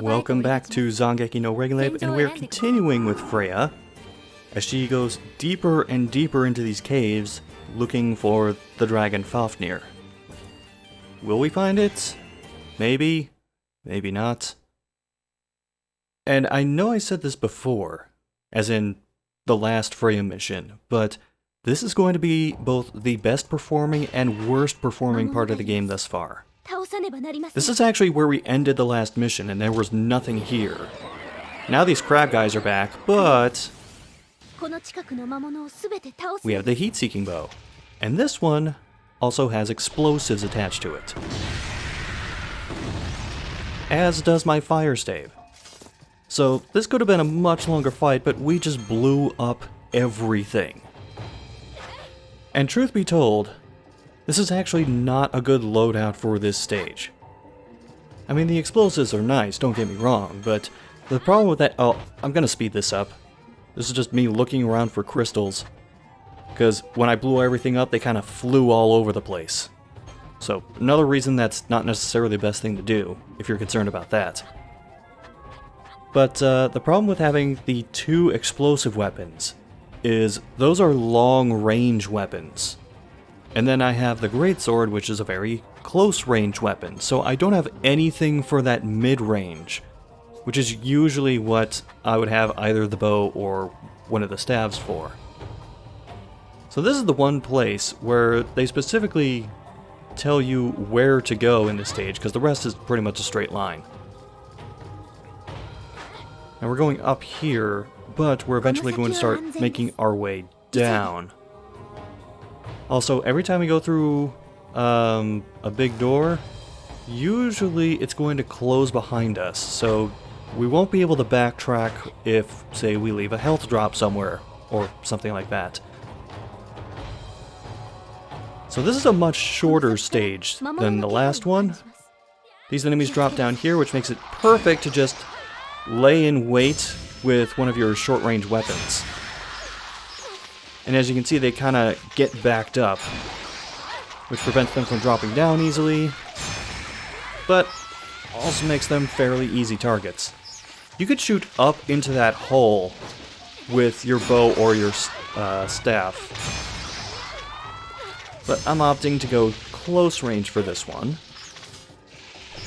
Welcome back to Zangeki no Reginleiv, and we're continuing with Freya as she goes deeper and deeper into these caves looking for the dragon Fafnir. Will we find it? Maybe, maybe not. And I know I said this before, as in the last Freya mission, but this is going to be both the best performing and worst performing part of the game thus far. This is actually where we ended the last mission, and there was nothing here. Now these crab guys are back, but we have the heat-seeking bow. And this one also has explosives attached to it. As does my fire stave. So this could have been a much longer fight, but we just blew up everything. And truth be told, this is actually not a good loadout for this stage. I mean, the explosives are nice, don't get me wrong, but the problem with that... Oh, I'm gonna speed this up. This is just me looking around for crystals. Because when I blew everything up, they kind of flew all over the place. So, another reason that's not necessarily the best thing to do, if you're concerned about that. But the problem with having the two explosive weapons is those are long-range weapons. And then I have the greatsword, which is a very close-range weapon, so I don't have anything for that mid-range, which is usually what I would have either the bow or one of the staves for. So this is the one place where they specifically tell you where to go in this stage, because the rest is pretty much a straight line. And we're going up here, but we're eventually going to start making our way down. Also, every time we go through a big door, usually it's going to close behind us, so we won't be able to backtrack if, say, we leave a health drop somewhere, or something like that. So this is a much shorter stage than the last one. These enemies drop down here, which makes it perfect to just lay in wait with one of your short-range weapons. And as you can see, they kind of get backed up, which prevents them from dropping down easily, but also makes them fairly easy targets. You could shoot up into that hole with your bow or your staff, but I'm opting to go close range for this one,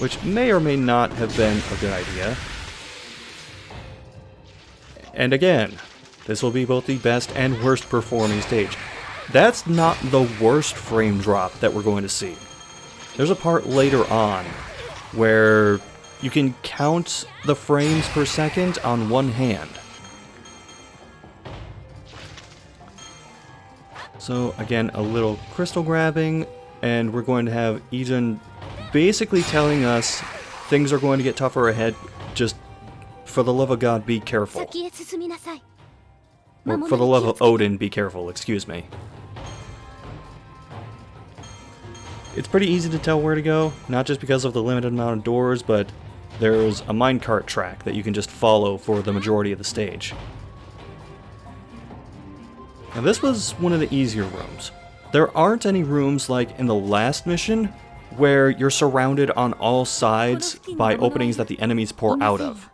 which may or may not have been a good idea. And again, this will be both the best and worst performing stage. That's not the worst frame drop that we're going to see. There's a part later on where you can count the frames per second on one hand. So again, a little crystal grabbing, and we're going to have Eden basically telling us things are going to get tougher ahead. Just for the love of God, be careful. Or for the love of Odin, be careful, excuse me. It's pretty easy to tell where to go, not just because of the limited amount of doors, but there's a minecart track that you can just follow for the majority of the stage. Now this was one of the easier rooms. There aren't any rooms like in the last mission, where you're surrounded on all sides by openings that the enemies pour out of.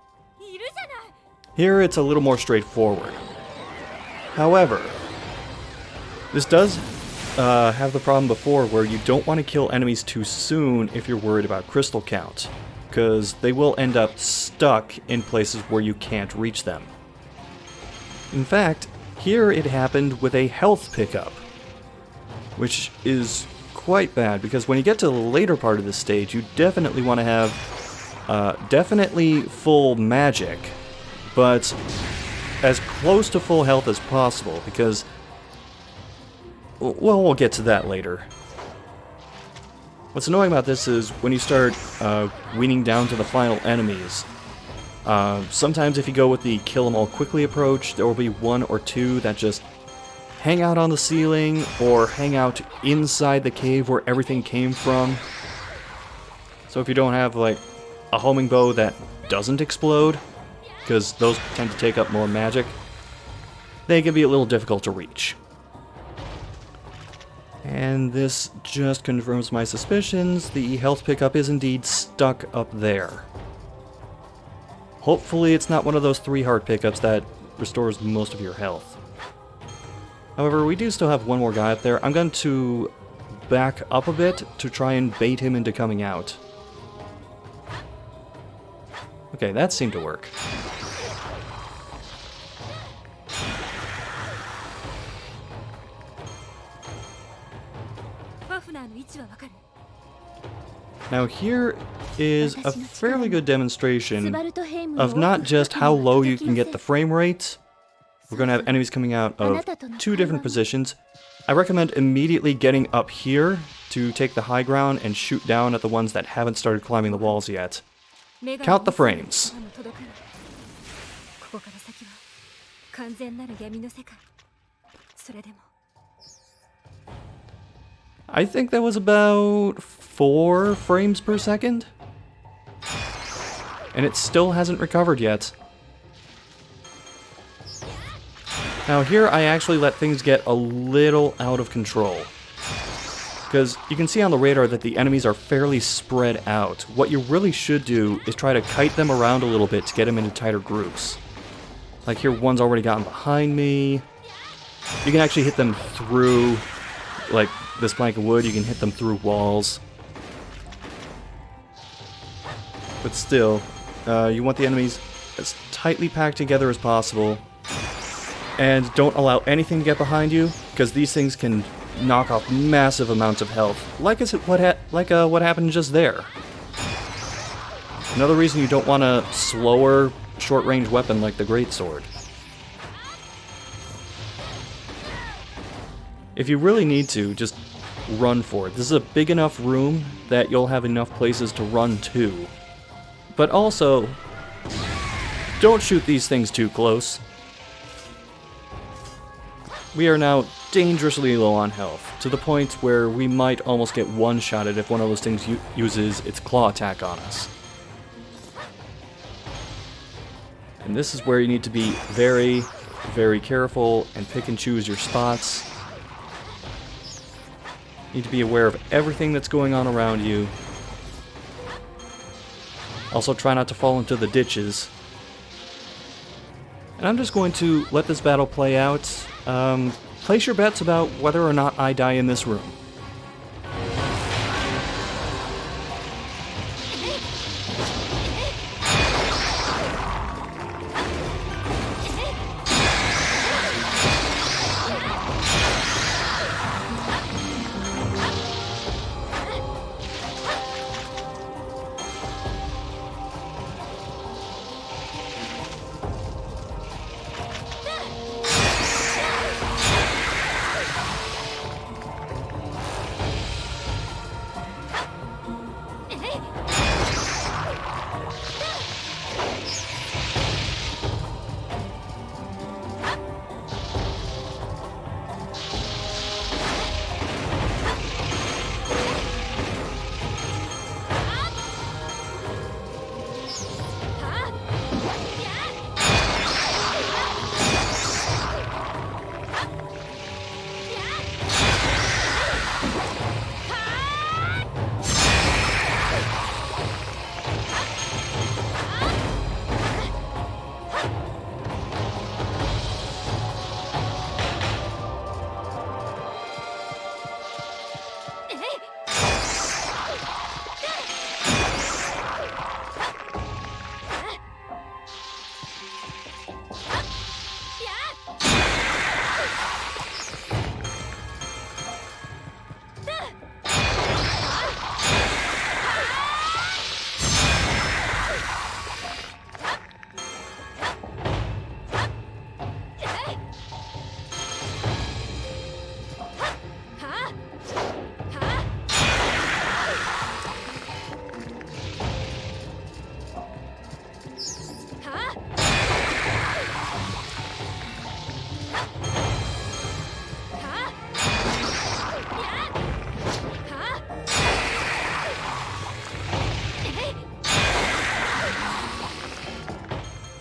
Here it's a little more straightforward. However, this does have the problem before where you don't want to kill enemies too soon if you're worried about crystal count, because they will end up stuck in places where you can't reach them. In fact, here it happened with a health pickup, which is quite bad, because when you get to the later part of this stage, you definitely want to have definitely full magic, but as close to full health as possible, because, well, we'll get to that later. What's annoying about this is when you start weaning down to the final enemies, sometimes if you go with the kill them all quickly approach, there will be one or two that just hang out on the ceiling or hang out inside the cave where everything came from. So if you don't have like a homing bow that doesn't explode, because those tend to take up more magic, they can be a little difficult to reach. And this just confirms my suspicions. The health pickup is indeed stuck up there. Hopefully it's not one of those 3 heart pickups that restores most of your health. However, we do still have one more guy up there. I'm going to back up a bit to try and bait him into coming out. Okay, that seemed to work. Now here is a fairly good demonstration of not just how low you can get the frame rate. We're going to have enemies coming out of 2 different positions. I recommend immediately getting up here to take the high ground and shoot down at the ones that haven't started climbing the walls yet. Count the frames. I think that was about 4 frames per second. And it still hasn't recovered yet. Now here I actually let things get a little out of control. Because you can see on the radar that the enemies are fairly spread out. What you really should do is try to kite them around a little bit to get them into tighter groups. Like here, one's already gotten behind me. You can actually hit them through, like this plank of wood, you can hit them through walls. But still, you want the enemies as tightly packed together as possible. And don't allow anything to get behind you, because these things can knock off massive amounts of health, like what happened just there. Another reason you don't want a slower, short-range weapon like the greatsword. If you really need to, just run for it. This is a big enough room that you'll have enough places to run to. But also, don't shoot these things too close. We are now dangerously low on health, to the point where we might almost get one-shotted if one of those things uses its claw attack on us. And this is where you need to be very, very careful and pick and choose your spots. You need to be aware of everything that's going on around you. Also try not to fall into the ditches. And I'm just going to let this battle play out. Place your bets about whether or not I die in this room.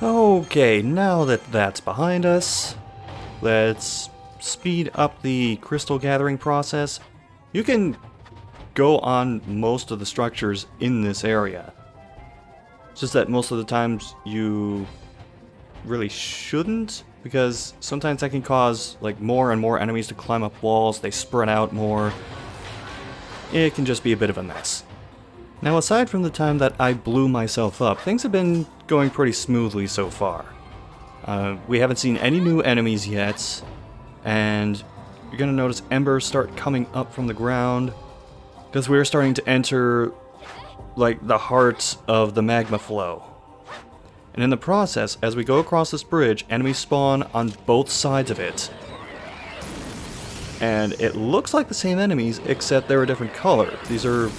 Okay, now that that's behind us, let's speed up the crystal gathering process. You can go on most of the structures in this area. It's just that most of the times you really shouldn't, because sometimes that can cause like more and more enemies to climb up walls, they spread out more. It can just be a bit of a mess. Now, aside from the time that I blew myself up, things have been going pretty smoothly so far. We haven't seen any new enemies yet, and you're gonna notice embers start coming up from the ground, because we're starting to enter like the heart of the magma flow. And in the process, as we go across this bridge, enemies spawn on both sides of it. And it looks like the same enemies, except they're a different color. These are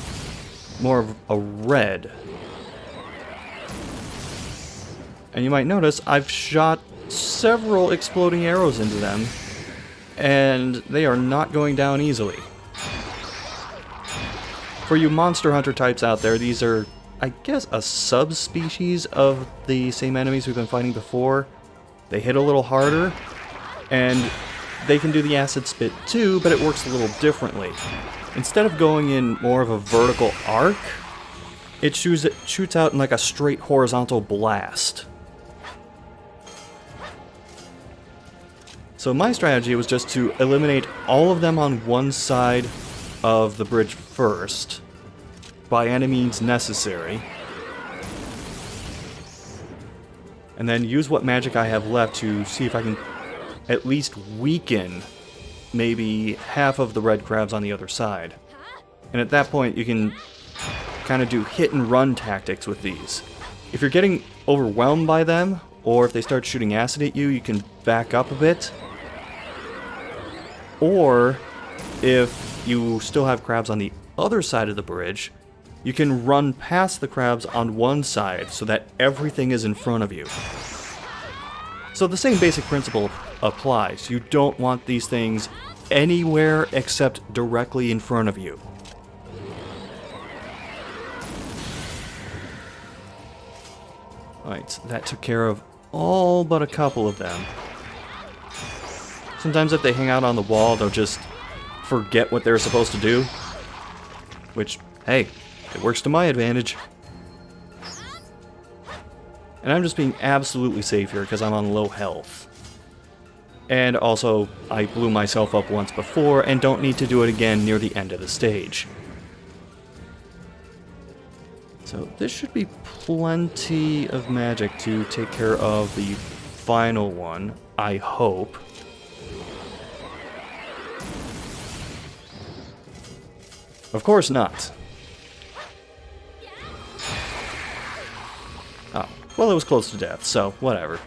more of a red. And you might notice I've shot several exploding arrows into them, and they are not going down easily. For you monster hunter types out there, these are, I guess, a subspecies of the same enemies we've been fighting before. They hit a little harder, and they can do the acid spit too, but it works a little differently. Instead of going in more of a vertical arc, it shoots out in like a straight horizontal blast. So my strategy was just to eliminate all of them on one side of the bridge first, by any means necessary, and then use what magic I have left to see if I can at least weaken maybe half of the red crabs on the other side. And at that point you can kind of do hit and run tactics with these. If you're getting overwhelmed by them, or if they start shooting acid at you, you can back up a bit. Or if you still have crabs on the other side of the bridge, you can run past the crabs on one side so that everything is in front of you. So the same basic principle applies. You don't want these things anywhere except directly in front of you. Alright, that took care of all but a couple of them. Sometimes if they hang out on the wall, they'll just forget what they're supposed to do. Which, hey, it works to my advantage. And I'm just being absolutely safe here because I'm on low health. And also, I blew myself up once before and don't need to do it again near the end of the stage. So this should be plenty of magic to take care of the final one, I hope. Of course not. Oh, well, it was close to death, so whatever.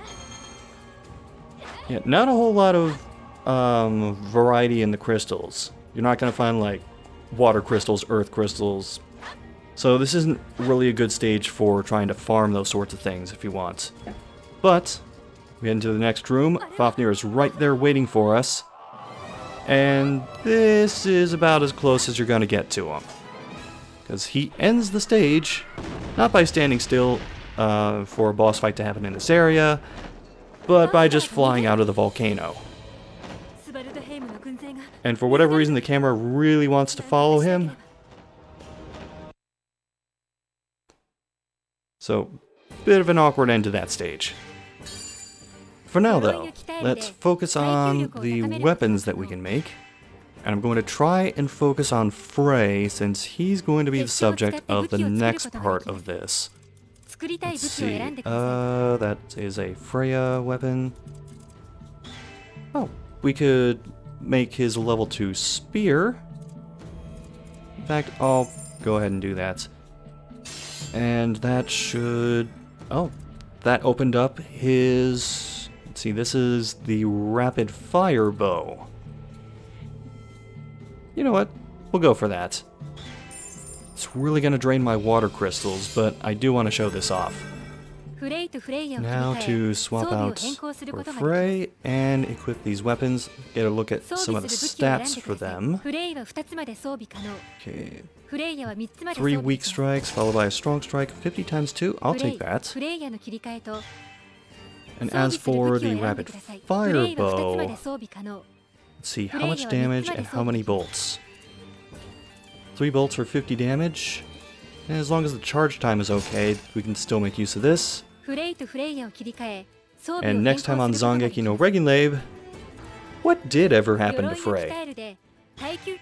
Yeah, not a whole lot of variety in the crystals. You're not going to find, like, water crystals, earth crystals. So this isn't really a good stage for trying to farm those sorts of things if you want. But, we head into the next room. Fafnir is right there waiting for us. And this is about as close as you're going to get to him. Because he ends the stage, not by standing still for a boss fight to happen in this area, but by just flying out of the volcano. And for whatever reason, the camera really wants to follow him. So, bit of an awkward end to that stage. For now though, let's focus on the weapons that we can make. And I'm going to try and focus on Frey, since he's going to be the subject of the next part of this. Let's see, that is a Freya weapon. Oh, we could make his level 2 spear. In fact, I'll go ahead and do that. And that should... oh, that opened up his... let's see, this is the rapid fire bow. You know what? We'll go for that. It's really going to drain my water crystals, but I do want to show this off. Now to swap out for Frey and equip these weapons. Get a look at some of the stats for them. Okay. 3 weak strikes followed by a strong strike. 50 times 2, I'll take that. And as for the rapid fire bow, let's see how much damage and how many bolts. 3 bolts for 50 damage. And as long as the charge time is okay, we can still make use of this. フレイとフレイヤを切り替え装備を And 変 next 更 time on することがで Zangeki き no ます Reginleiv, what did ever happen to 鎧の Frey? 鍛えるで耐久